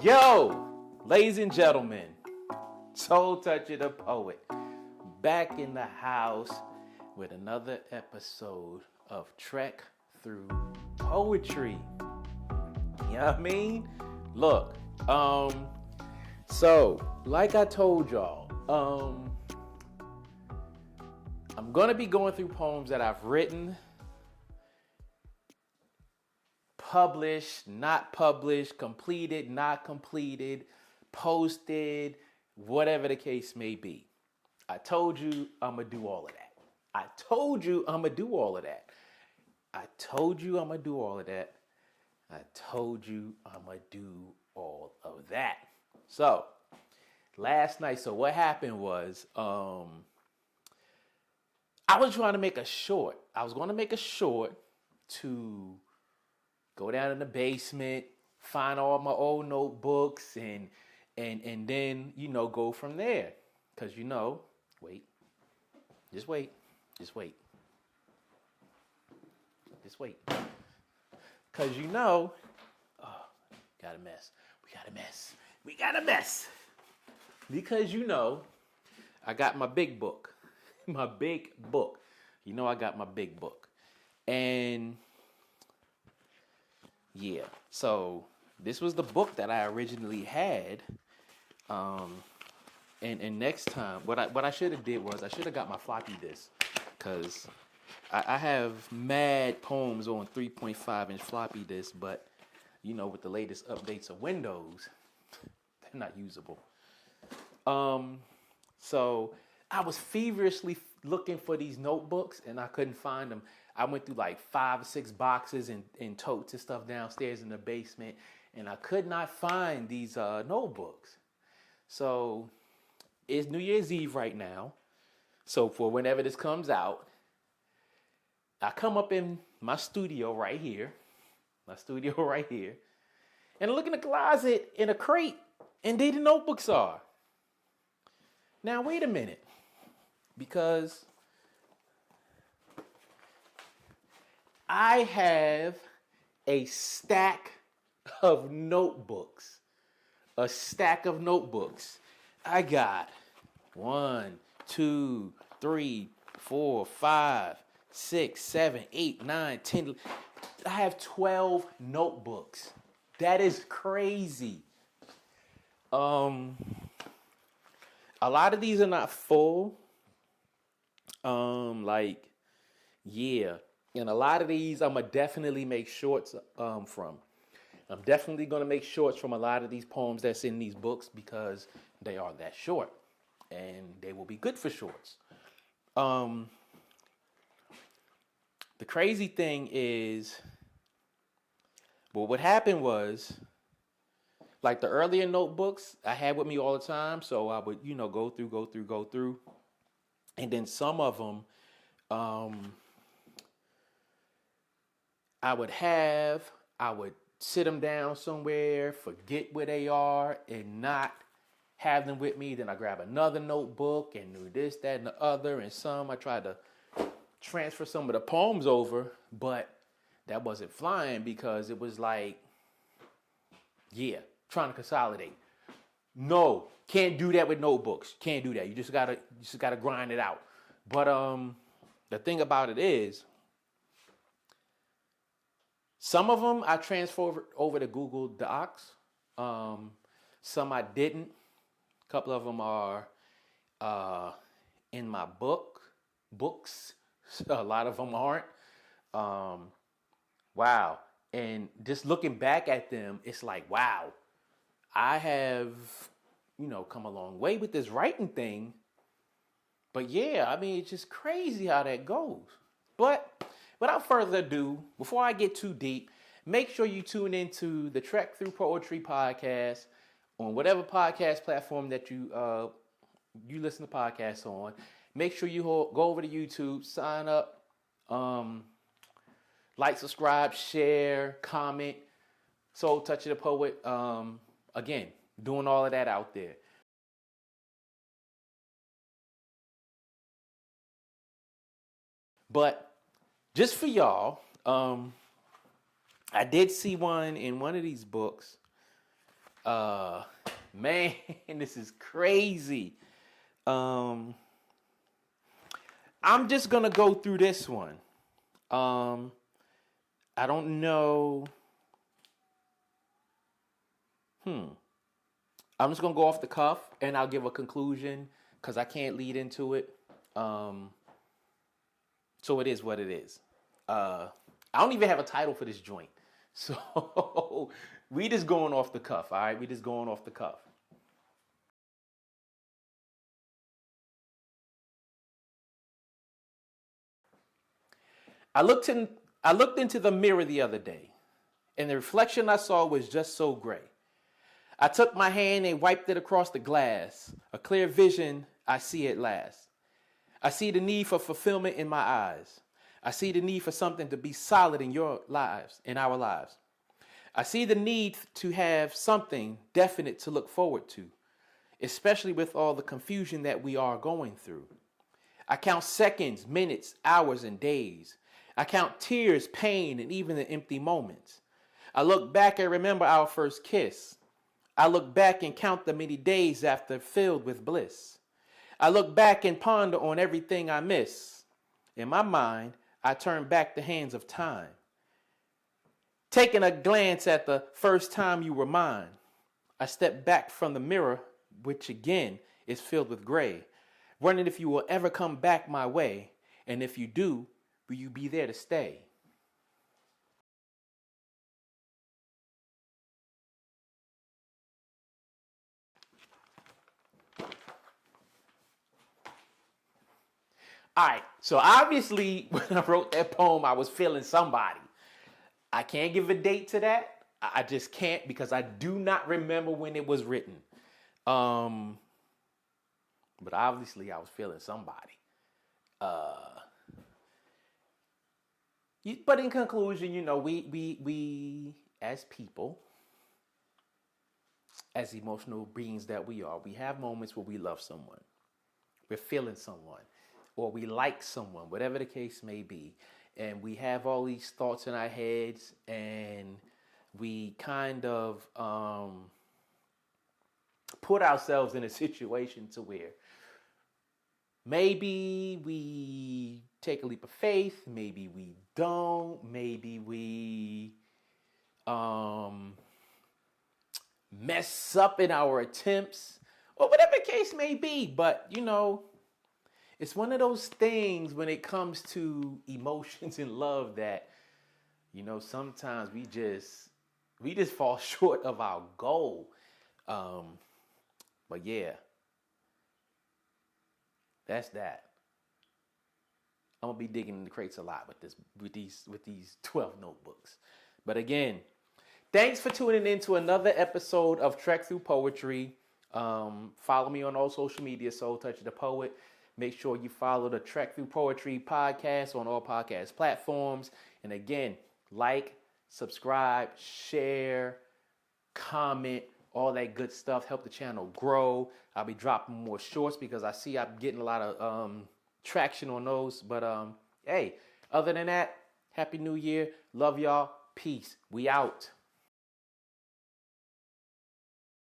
Yo, ladies and gentlemen, Soul Toucha the Poet, back in the house with another episode of Trek Through Poetry. You know what I mean? Look, so like I told y'all, I'm gonna be going through poems that I've written, published, not published, completed, not completed, posted, whatever the case may be. I told you I'm gonna do all of that. I told you I'm gonna do all of that. I told you I'm gonna do all of that. I told you I'm gonna do all of that. So, last night, so what happened was, I was trying to make a short. I was going to make a short to go down in the basement, find all my old notebooks, and then, you know, go from there. Because, you know, just wait. Because, you know, we got a mess. Because, you know, I got my big book. My big book. You know I got my big book. And yeah, so this was the book that I originally had. And next time, what I should have did was I should have got my floppy disk, because I have mad poems on 3.5 inch floppy disk, but you know, with the latest updates of Windows, they're not usable. So I was feverishly looking for these notebooks and I couldn't find them. I went through like 5 or 6 boxes and totes and stuff downstairs in the basement, and I could not find these notebooks. So it's New Year's Eve right now. So for whenever this comes out, I come up in my studio right here, and I look in the closet in a crate, and there the notebooks are. Now wait a minute, because I have a stack of notebooks. I got 1, 2, 3, 4, 5, 6, 7, 8, 9, 10. I have 12 notebooks. That is crazy. A lot of these are not full. And a lot of these I'm gonna definitely make shorts from. I'm definitely gonna make shorts from a lot of these poems that's in these books, because they are that short, and they will be good for shorts. The crazy thing is, well, what happened was, like the earlier notebooks I had with me all the time, so I would, you know, go through. And then some of them, I would sit them down somewhere, forget where they are, and not have them with me. Then I grab another notebook and do this, that, and the other. And some I tried to transfer some of the poems over, but that wasn't flying, because it was like, trying to consolidate. No, can't do that with notebooks. Can't do that. You just gotta grind it out. But the thing about it is, some of them I transferred over to Google Docs. Some I didn't. A couple of them are in my books. A lot of them aren't. Wow. And just looking back at them, it's like, wow, I have, you know, come a long way with this writing thing. But yeah, I mean, it's just crazy how that goes. But without further ado, before I get too deep, make sure you tune into the Trek Through Poetry podcast on whatever podcast platform that you listen to podcasts on. Make sure you go over to YouTube, sign up, like, subscribe, share, comment. Soul Toucha the Poet. Again, doing all of that out there. But just for y'all, I did see one in one of these books. Man, this is crazy. I'm just gonna go through this one. I don't know. I'm just gonna go off the cuff and I'll give a conclusion because I can't lead into it. So it is what it is. I don't even have a title for this joint. So we just going off the cuff, all right? We just going off the cuff. I looked into the mirror the other day, and the reflection I saw was just so gray. I took my hand and wiped it across the glass. A clear vision I see at last. I see the need for fulfillment in my eyes. I see the need for something to be solid in your lives, in our lives. I see the need to have something definite to look forward to, especially with all the confusion that we are going through. I count seconds, minutes, hours, and days. I count tears, pain, and even the empty moments. I look back and remember our first kiss. I look back and count the many days after filled with bliss. I look back and ponder on everything I miss. In my mind, I turn back the hands of time. Taking a glance at the first time you were mine, I step back from the mirror, which again is filled with gray, wondering if you will ever come back my way, and if you do, will you be there to stay? All right, so obviously when I wrote that poem, I was feeling somebody. I can't give a date to that. I just can't because I do not remember when it was written. But obviously I was feeling somebody. But in conclusion, you know, we as people, as emotional beings that we are, we have moments where we love someone. We're feeling someone. Or we like someone, whatever the case may be. And we have all these thoughts in our heads and we kind of put ourselves in a situation to where maybe we take a leap of faith, maybe we don't, maybe we mess up in our attempts, or whatever the case may be. But, you know, it's one of those things when it comes to emotions and love that, you know, sometimes we just fall short of our goal. But yeah, that's that. I'm gonna be digging in the crates a lot with these 12 notebooks. But again, thanks for tuning in to another episode of Trek Through Poetry. Follow me on all social media, Soul Touch the Poet. Make sure you follow the Trek Through Poetry podcast on all podcast platforms. And again, like, subscribe, share, comment, all that good stuff. Help the channel grow. I'll be dropping more shorts because I see I'm getting a lot of traction on those. But hey, other than that, Happy New Year. Love y'all. Peace. We out.